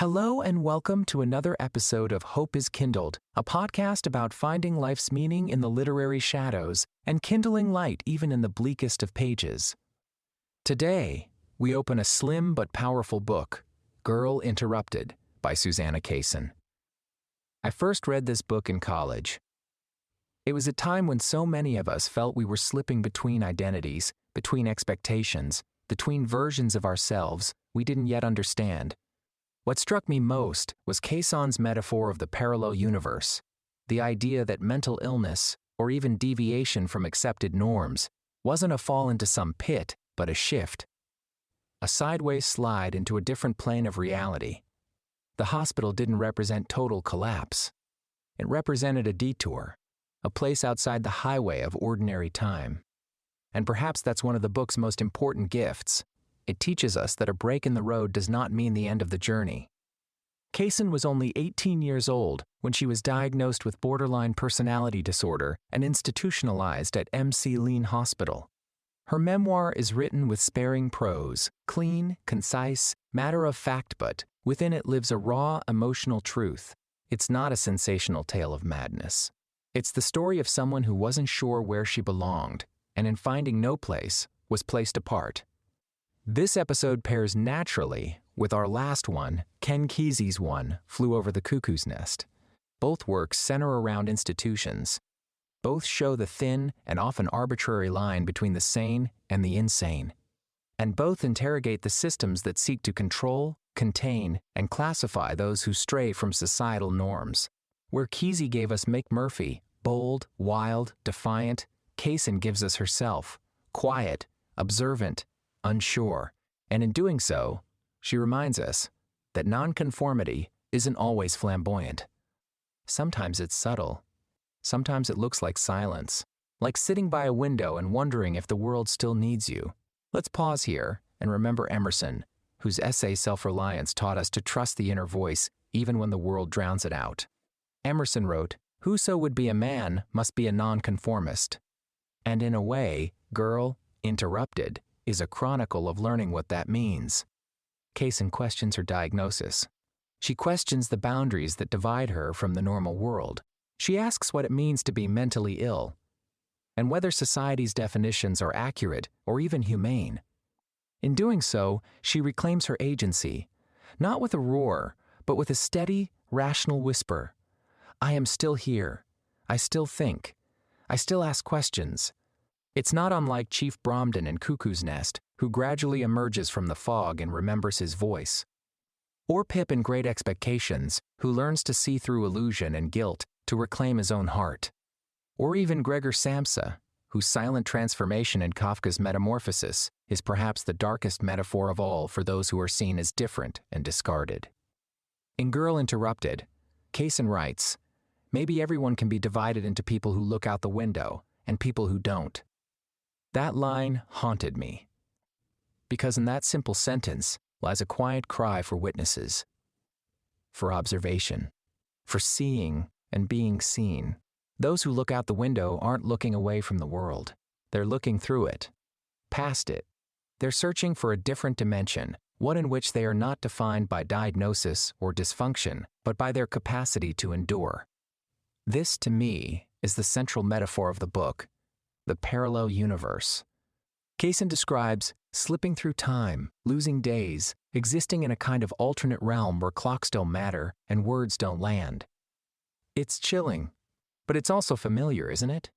Hello and welcome to another episode of Hope is Kindled, a podcast about finding life's meaning in the literary shadows and kindling light even in the bleakest of pages. Today, we open a slim but powerful book, Girl Interrupted, by Susanna Kaysen. I first read this book in college. It was a time when so many of us felt we were slipping between identities, between expectations, between versions of ourselves we didn't yet understand. What struck me most was Kaysen's metaphor of the parallel universe, the idea that mental illness, or even deviation from accepted norms, wasn't a fall into some pit, but a shift. A sideways slide into a different plane of reality. The hospital didn't represent total collapse. It represented a detour, a place outside the highway of ordinary time. And perhaps that's one of the book's most important gifts. It teaches us that a break in the road does not mean the end of the journey. Kaysen was only 18 years old when she was diagnosed with borderline personality disorder and institutionalized at Emerson Hospital. Her memoir is written with sparing prose, clean, concise, matter-of-fact, but within it lives a raw, emotional truth. It's not a sensational tale of madness. It's the story of someone who wasn't sure where she belonged, and in finding no place, was placed apart. This episode pairs naturally with our last one, Ken Kesey's one, Flew Over the Cuckoo's Nest. Both works center around institutions. Both show the thin and often arbitrary line between the sane and the insane. And both interrogate the systems that seek to control, contain, and classify those who stray from societal norms. Where Kesey gave us Mick Murphy, bold, wild, defiant, Kaysen gives us herself, quiet, observant, unsure, and in doing so, she reminds us that nonconformity isn't always flamboyant. Sometimes it's subtle. Sometimes it looks like silence, like sitting by a window and wondering if the world still needs you. Let's pause here and remember Emerson, whose essay Self-Reliance taught us to trust the inner voice even when the world drowns it out. Emerson wrote, "Whoso would be a man must be a nonconformist." And in a way, Girl Interrupted is a chronicle of learning what that means. Kaysen questions her diagnosis. She questions the boundaries that divide her from the normal world. She asks what it means to be mentally ill, and whether society's definitions are accurate or even humane. In doing so, she reclaims her agency, not with a roar, but with a steady, rational whisper. I am still here. I still think. I still ask questions. It's not unlike Chief Bromden in Cuckoo's Nest, who gradually emerges from the fog and remembers his voice. Or Pip in Great Expectations, who learns to see through illusion and guilt to reclaim his own heart. Or even Gregor Samsa, whose silent transformation in Kafka's Metamorphosis is perhaps the darkest metaphor of all for those who are seen as different and discarded. In Girl Interrupted, Kaysen writes, "Maybe everyone can be divided into people who look out the window and people who don't." That line haunted me, because in that simple sentence lies a quiet cry for witnesses, for observation, for seeing and being seen. Those who look out the window aren't looking away from the world. They're looking through it, past it. They're searching for a different dimension, one in which they are not defined by diagnosis or dysfunction, but by their capacity to endure. This, to me, is the central metaphor of the book, the parallel universe. Kaysen describes slipping through time, losing days, existing in a kind of alternate realm where clocks don't matter and words don't land. It's chilling, but it's also familiar, isn't it?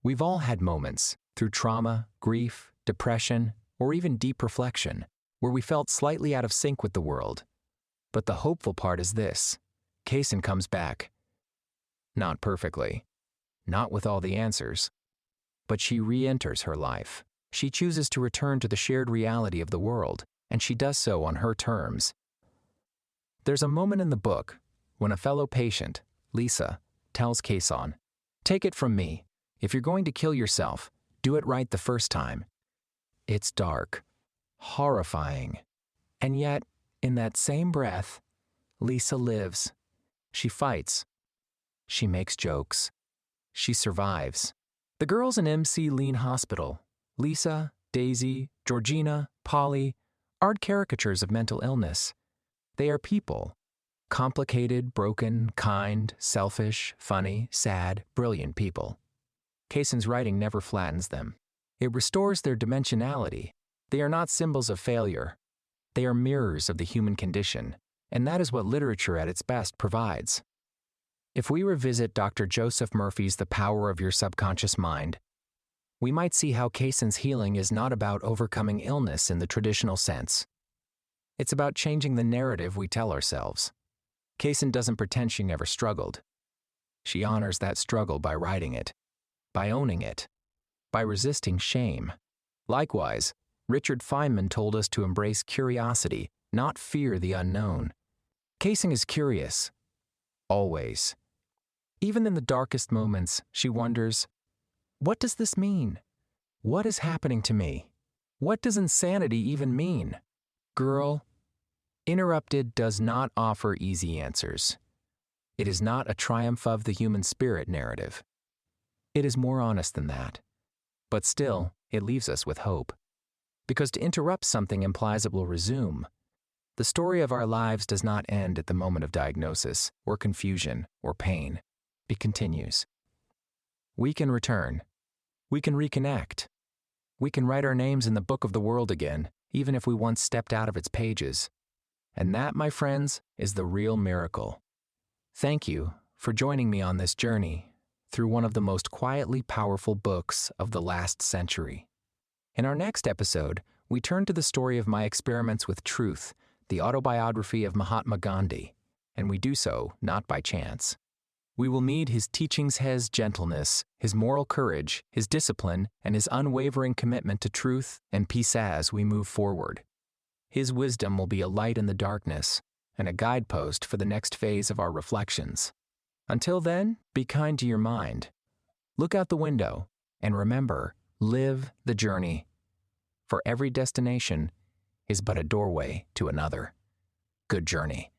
We've all had moments, through trauma, grief, depression, or even deep reflection, where we felt slightly out of sync with the world. But the hopeful part is this: Kaysen comes back. Not perfectly, not with all the answers, but she re-enters her life. She chooses to return to the shared reality of the world, and she does so on her terms. There's a moment in the book when a fellow patient, Lisa, tells Kaysen, "Take it from me, if you're going to kill yourself, do it right the first time." It's dark, horrifying, and yet, in that same breath, Lisa lives. She fights. She makes jokes. She survives. The girls in Emerson Hospital, Lisa, Daisy, Georgina, Polly, aren't caricatures of mental illness. They are people. Complicated, broken, kind, selfish, funny, sad, brilliant people. Kaysen's writing never flattens them. It restores their dimensionality. They are not symbols of failure. They are mirrors of the human condition, and that is what literature at its best provides. If we revisit Dr. Joseph Murphy's The Power of Your Subconscious Mind, we might see how Kaysen's healing is not about overcoming illness in the traditional sense. It's about changing the narrative we tell ourselves. Kaysen doesn't pretend she never struggled. She honors that struggle by writing it, by owning it, by resisting shame. Likewise, Richard Feynman told us to embrace curiosity, not fear the unknown. Kaysen is curious, always. Even in the darkest moments, she wonders, what does this mean? What is happening to me? What does insanity even mean? Girl, Interrupted does not offer easy answers. It is not a triumph of the human spirit narrative. It is more honest than that. But still, it leaves us with hope. Because to interrupt something implies it will resume. The story of our lives does not end at the moment of diagnosis, or confusion, or pain. It continues. We can return. We can reconnect. We can write our names in the book of the world again, even if we once stepped out of its pages. And that, my friends, is the real miracle. Thank you for joining me on this journey through one of the most quietly powerful books of the last century. In our next episode, we turn to the story of my experiments with truth, the autobiography of Mahatma Gandhi, and we do so not by chance. We will meet his teachings, his gentleness, his moral courage, his discipline, and his unwavering commitment to truth and peace as we move forward. His wisdom will be a light in the darkness and a guidepost for the next phase of our reflections. Until then, be kind to your mind. Look out the window and remember, live the journey. For every destination is but a doorway to another. Good journey.